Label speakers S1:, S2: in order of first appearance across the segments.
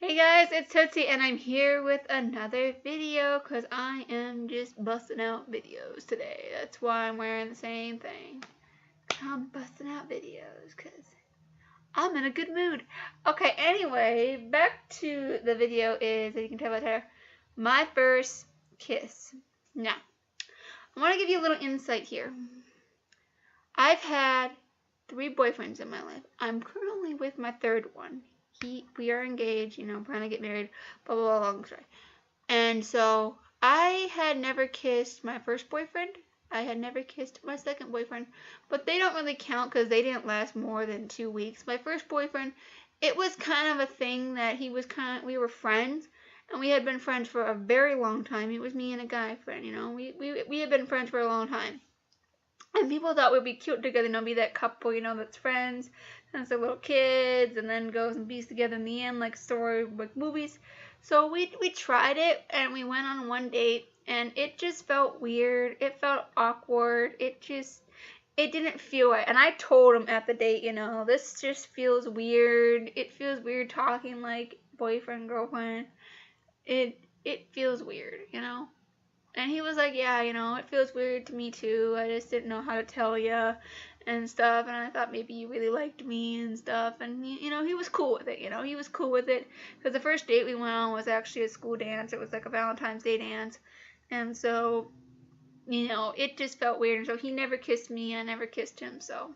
S1: Hey guys, it's Tootsie and I'm here with another video because I am just busting out videos today. That's why I'm wearing the same thing. I'm busting out videos because I'm in a good mood. Okay, anyway, back to the video is, as you can tell by the title, my first kiss. Now, I want to give you a little insight here. I've had 3 boyfriends in my life. I'm currently with my 3rd one. We are engaged, planning to get married, blah, blah, blah, long story. And so I had never kissed my first boyfriend. I had never kissed my second boyfriend, but they don't really count because they didn't last more than 2 weeks. My first boyfriend, it was kind of a thing that we were friends, and we had been friends for a very long time. It was me and a guy friend, we had been friends for a long time. And people thought we'd be cute together, be that couple, that's friends, has their little kids, and then goes and bees together in the end, like storybook movies. So we tried it, and we went on one date, and it just felt weird. It felt awkward. It didn't feel right. And I told him at the date, this just feels weird. It feels weird talking like boyfriend, girlfriend. It feels weird, And he was like, yeah, it feels weird to me too. I just didn't know how to tell you and stuff. And I thought maybe you really liked me and stuff. And, he was cool with it. He was cool with it. Because the first date we went on was actually a school dance. It was like a Valentine's Day dance. And so, it just felt weird. And so he never kissed me. I never kissed him. So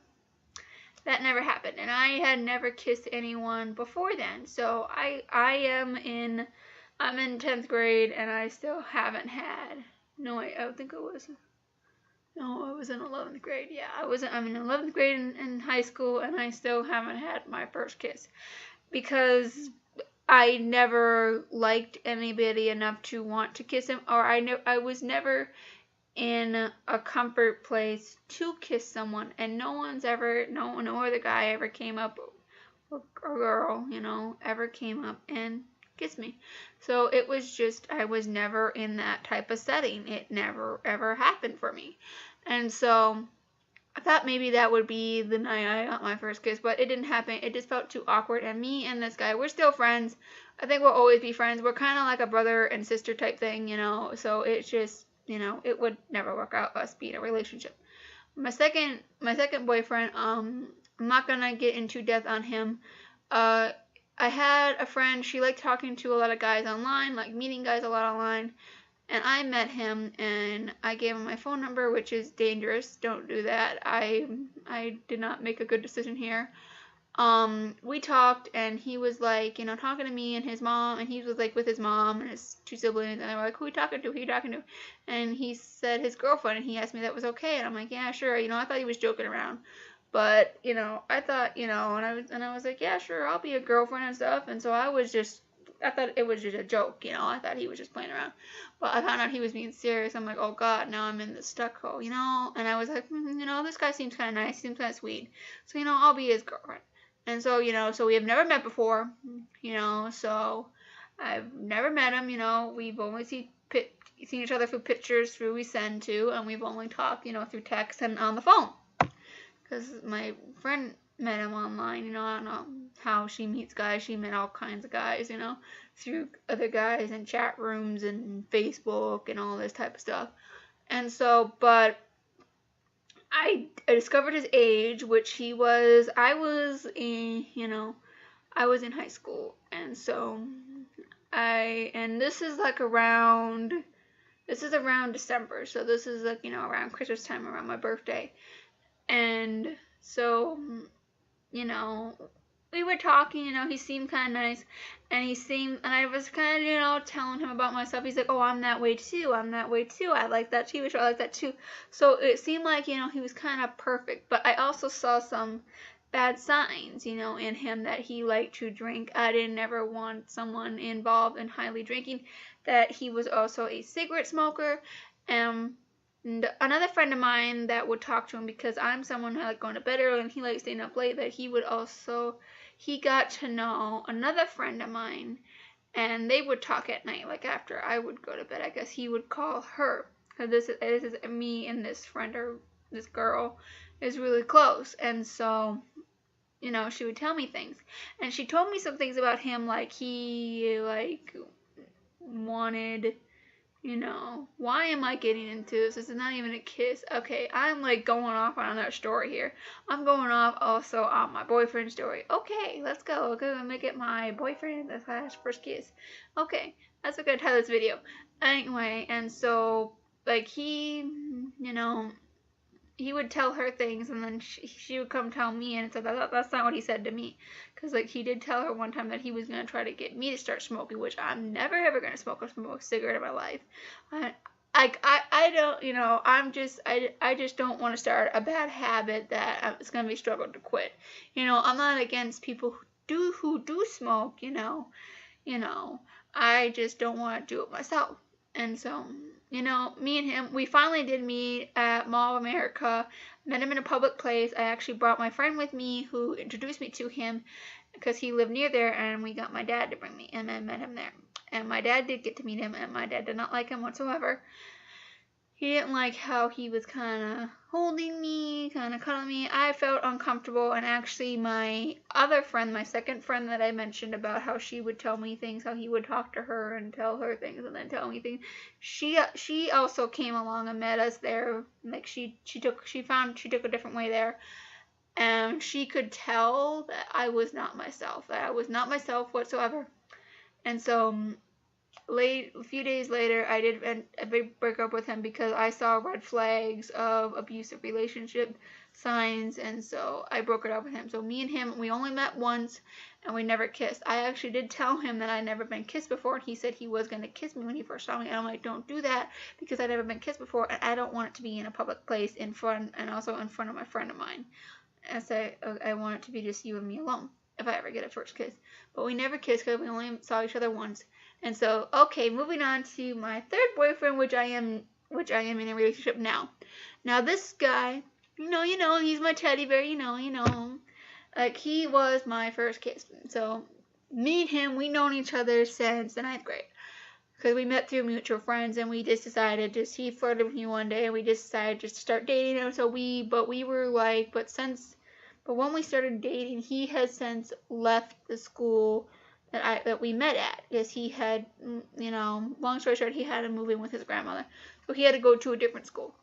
S1: that never happened. And I had never kissed anyone before then. So I'm in 10th grade, and I still haven't had. No, I don't think it was. No, I was in 11th grade. Yeah, I'm in 11th grade in high school, and I still haven't had my first kiss because I never liked anybody enough to want to kiss him, or I was never in a comfort place to kiss someone, and no other guy ever came up, or girl, ever came up and kiss me. So it was just, I was never in that type of setting. It never ever happened for me. And so I thought maybe that would be the night I got my first kiss, but it didn't happen. It just felt too awkward. And me and this guy, we're still friends. I think we'll always be friends. We're kind of like a brother and sister type thing, so it's just, it would never work out us being a relationship. My second boyfriend, I'm not gonna get into depth on him. I had a friend, she liked talking to a lot of guys online, like meeting guys a lot online, and I met him, and I gave him my phone number, which is dangerous. Don't do that. I did not make a good decision here. We talked, and he was like, talking to me and his mom, and he was like with his mom and his 2 siblings, and they were like, who are you talking to? Who are you talking to? And he said his girlfriend, and he asked me if that was okay, and I'm like, yeah, sure. I thought he was joking around. But, I thought, and I was like, yeah, sure, I'll be a girlfriend and stuff. And so I thought it was just a joke, I thought he was just playing around. But I found out he was being serious. I'm like, oh God, now I'm in the stuck hole, And I was like, this guy seems kind of nice, seems kind of sweet. So, I'll be his girlfriend. And so, so we have never met before, so I've never met him, we've only seen each other through pictures through we send to, and we've only talked, through text and on the phone. Because my friend met him online, I don't know how she meets guys. She met all kinds of guys, through other guys in chat rooms and Facebook and all this type of stuff. And so, but I discovered his age, which I was in high school. And so, this is around December. So this is around Christmas time, around my birthday. And so, we were talking, he seemed kind of nice, and I was kind of, telling him about myself. He's like, oh, I'm that way too, I like that TV show, I like that too. So it seemed like, he was kind of perfect, but I also saw some bad signs, in him, that he liked to drink. I didn't ever want someone involved in highly drinking, that he was also a cigarette smoker, and another friend of mine that would talk to him, because I'm someone who like going to bed early and he likes staying up late, that he got to know another friend of mine, and they would talk at night, like after I would go to bed. I guess he would call her, because this is me and this friend, or this girl, is really close. And so you know, she would tell me things. And she told me some things about him, like he, like, wanted, you know, why am I getting into this? This is not even a kiss. Okay, I'm like going off on another story here. I'm going off also on my boyfriend story. Okay, let's go. Okay, I'm gonna make it my boyfriend / first kiss. Okay, that's what I'm gonna title this video. Anyway, and so, like, he, you know, he would tell her things, and then she would come tell me, and it's like, that's not what he said to me. Because, like, he did tell her one time that he was going to try to get me to start smoking, which I'm never ever going to smoke a cigarette in my life. I don't, you know, I just don't want to start a bad habit that it's going to be a struggle to quit. You know, I'm not against people who do smoke, you know, I just don't want to do it myself. And so, you know, me and him, we finally did meet at Mall of America. Met him in a public place. I actually brought my friend with me who introduced me to him because he lived near there, and we got my dad to bring me, and I met him there. And my dad did get to meet him, and my dad did not like him whatsoever. He didn't like how he was kind of holding me, kind of cuddling me. I felt uncomfortable, and actually my other friend, my second friend that I mentioned about how she would tell me things, how he would talk to her and tell her things and then tell me things, she also came along and met us there. Like, she took a different way there, and she could tell that I was not myself, whatsoever. And so a few days later, I did break up with him because I saw red flags of abusive relationship signs, and so I broke it up with him. So me and him, we only met once, and we never kissed. I actually did tell him that I'd never been kissed before, and he said he was going to kiss me when he first saw me, and I'm like, don't do that, because I've never been kissed before, and I don't want it to be in a public place and also in front of my friend of mine. And so I want it to be just you and me alone if I ever get a first kiss. But we never kissed because we only saw each other once. And so, okay, moving on to my third boyfriend, which I am in a relationship now. Now this guy, you know, he's my teddy bear, you know, like, he was my first kiss. So me and him, we known each other since the 9th grade. Because we met through mutual friends, and we just decided, he flirted with me one day, and we just decided just to start dating. And so but when we started dating, he has since left the school that we met at, because he had, you know, long story short, he had to move in with his grandmother, so he had to go to a different school.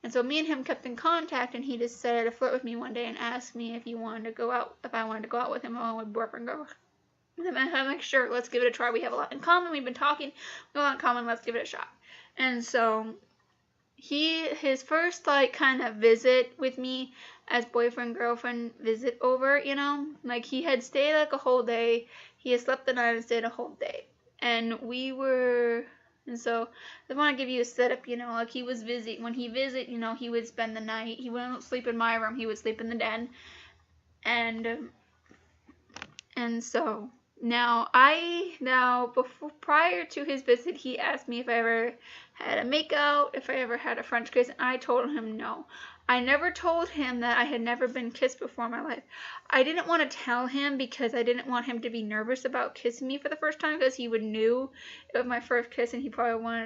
S1: And so me and him kept in contact, and he decided to flirt with me one day and asked me if I wanted to go out with him along with boyfriend girl. And I'm like, sure, let's give it a try. We have a lot in common. We've been talking. We have a lot in common. Let's give it a shot. And so his first, like, kind of visit with me as boyfriend-girlfriend visit over, you know, like, he had stayed like a whole day. He had slept the night and stayed a whole day. And so I want to give you a setup, you know, like, when he visit, you know, he would spend the night. He wouldn't sleep in my room. He would sleep in the den. And so prior to his visit, he asked me if I ever had a makeout, if I ever had a French kiss, and I told him no. I never told him that I had never been kissed before in my life. I didn't want to tell him because I didn't want him to be nervous about kissing me for the first time, because he would knew it was my first kiss, and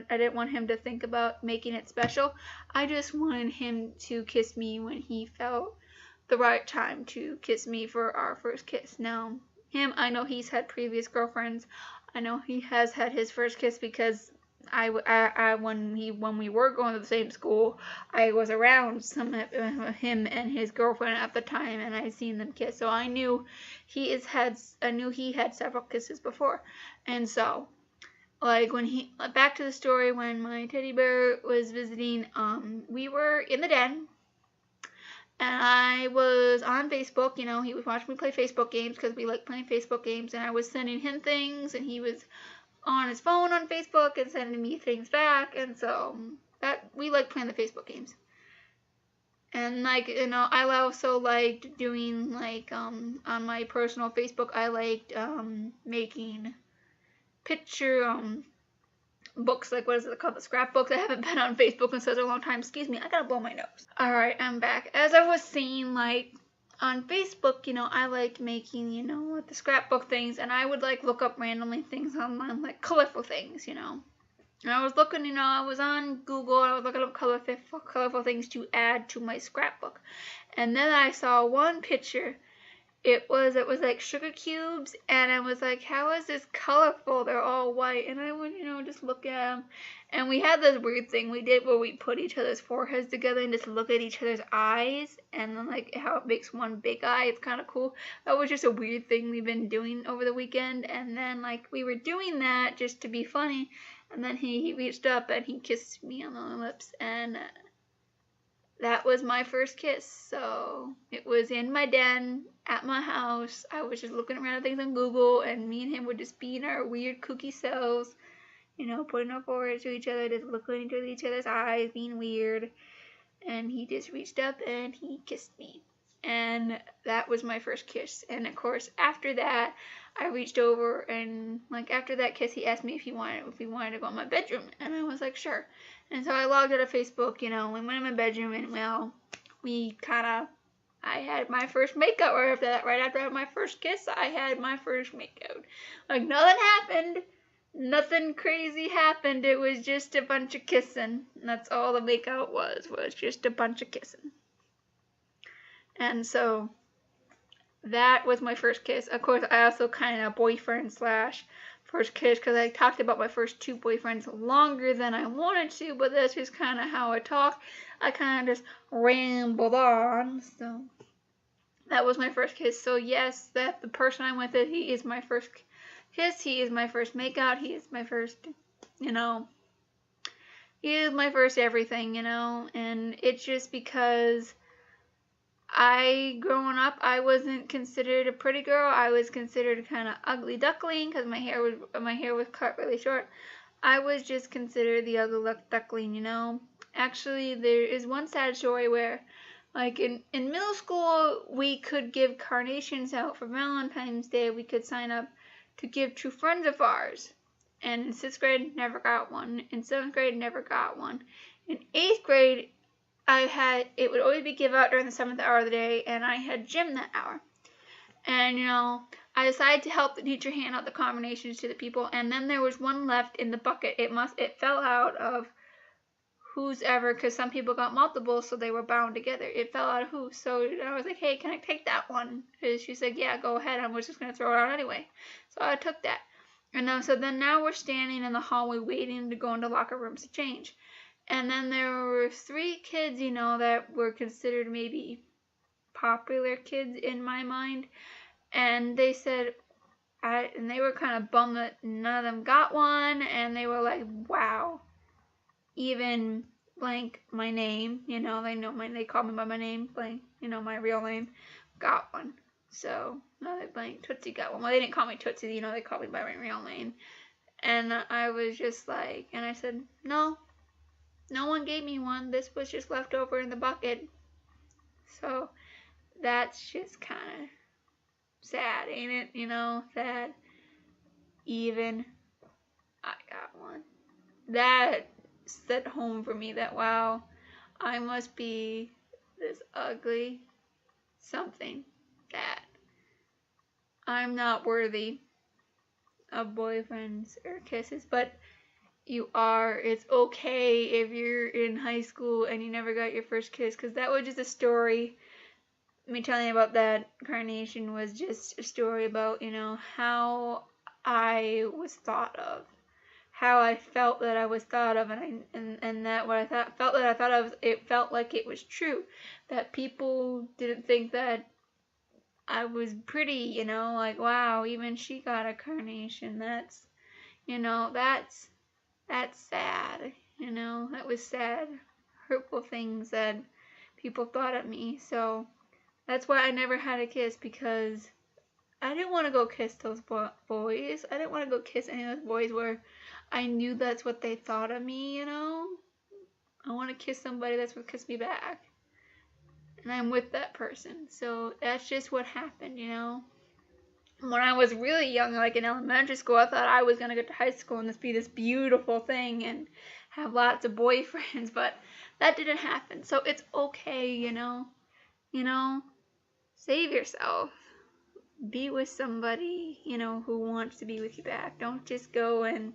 S1: I didn't want him to think about making it special. I just wanted him to kiss me when he felt the right time to kiss me for our first kiss. Now, I know he's had previous girlfriends. I know he has had his first kiss because when we were going to the same school, I was around some of him and his girlfriend at the time, and I seen them kiss. So I knew he had several kisses before. And so, like, back to the story, when my teddy bear was visiting, we were in the den. And I was on Facebook, you know, he was watching me play Facebook games because we like playing Facebook games, and I was sending him things, and he was on his phone on Facebook and sending me things back, and so we like playing the Facebook games. And, like, you know, I also liked doing, like, on my personal Facebook, I liked making picture books, like, what is it called, the scrapbooks. I haven't been on Facebook in such a long time. Excuse me, I gotta blow my nose. Alright, I'm back. As I was saying, like, on Facebook, you know, I liked making, you know, like, the scrapbook things, and I would, like, look up randomly things online, like colorful things, you know. And I was looking, you know, I was on Google, and I was looking up colorful things to add to my scrapbook. And then I saw one picture, It was like sugar cubes, and I was like, how is this colorful? They're all white. And I would, just look at them. And we had this weird thing we did where we put each other's foreheads together and just look at each other's eyes, and then like how it makes one big eye. It's kind of cool. That was just a weird thing we've been doing over the weekend. And then like we were doing that just to be funny, and then he reached up and he kissed me on the lips, and that was my first kiss. So it was in my den at my house. I was just looking around at things on Google, and me and him would just be in our weird kooky selves, putting our foreheads to each other, just looking into each other's eyes, being weird. And he just reached up and he kissed me. And that was my first kiss. And of course, after that, I reached over, and like after that kiss, he asked me if he wanted to go in my bedroom, and I was like, sure. And so I logged out of Facebook, and went in my bedroom, and well, I had my first makeout right after that. Right after I had my first kiss, I had my first makeout. Like nothing happened. Nothing crazy happened. It was just a bunch of kissing. That's all the makeout was just a bunch of kissing. And so that was my first kiss. Of course, I also kind of boyfriend / first kiss, because I talked about my first 2 boyfriends longer than I wanted to, but that's just kind of how I talk. I kind of just rambled on. So that was my first kiss. So yes, that the person I'm with, he is my first kiss. He is my first makeout. He is my first, he is my first everything, and it's just because growing up, I wasn't considered a pretty girl. I was considered a kind of ugly duckling because my hair was cut really short. I was just considered the ugly duckling, Actually, there is one sad story where, like in middle school, we could give carnations out for Valentine's Day. We could sign up to give to friends of ours. And in 6th grade, never got one. In 7th grade, never got one. In 8th grade, it would always be give out during the 7th hour of the day, and I had gym that hour. And, I decided to help the teacher hand out the combinations to the people, and then there was one left in the bucket. It fell out of whose ever, because some people got multiple, so they were bound together. It fell out of who, so I was like, hey, can I take that one? And she said, yeah, go ahead. I was just going to throw it out anyway. So I took that. And so then now we're standing in the hallway waiting to go into locker rooms to change. And then there were 3 kids, that were considered maybe popular kids in my mind. And they said, and they were kind of bummed that none of them got one. And they were like, wow. Even blank my name, they know they call me by my name, blank, my real name, got one. So, blank Tootsie got one. Well, they didn't call me Tootsie, they called me by my real name. And I was just like, and I said, no one gave me one. This was just left over in the bucket. So, that's just kind of sad, ain't it? That even I got one. That set home for me that, wow, I must be this ugly something, that I'm not worthy of boyfriends or kisses. But you are. It's okay if you're in high school and you never got your first kiss, because that was just a story. Me telling you about that carnation was just a story about, how I was thought of, how I felt that I was thought of, and that what I felt that I thought of, it felt like it was true, that people didn't think that I was pretty, like, wow, even she got a carnation. That's, that's sad, that was sad, hurtful things that people thought of me. So that's why I never had a kiss, because I didn't want to go kiss those boys. I didn't want to go kiss any of those boys where I knew that's what they thought of me, I want to kiss somebody that's going to kiss me back. And I'm with that person. So that's just what happened, When I was really young, like in elementary school, I thought I was going to get to high school and be this beautiful thing and have lots of boyfriends. But that didn't happen. So it's okay, Save yourself. Be with somebody, who wants to be with you back. Don't just go and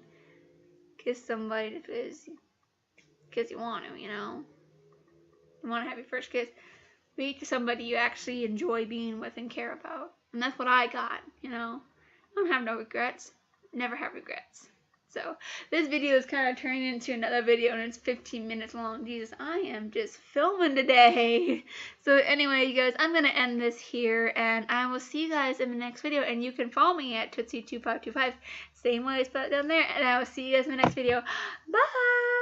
S1: kiss somebody because you want to, You want to have your first kiss. Be to somebody you actually enjoy being with and care about. And that's what I got, you know. I don't have no regrets. Never have regrets. So this video is kind of turning into another video, and it's 15 minutes long. Jesus, I am just filming today. So anyway, you guys, I'm going to end this here, and I will see you guys in the next video. And you can follow me at Tootsie2525, same way I spelled it down there. And I will see you guys in the next video. Bye!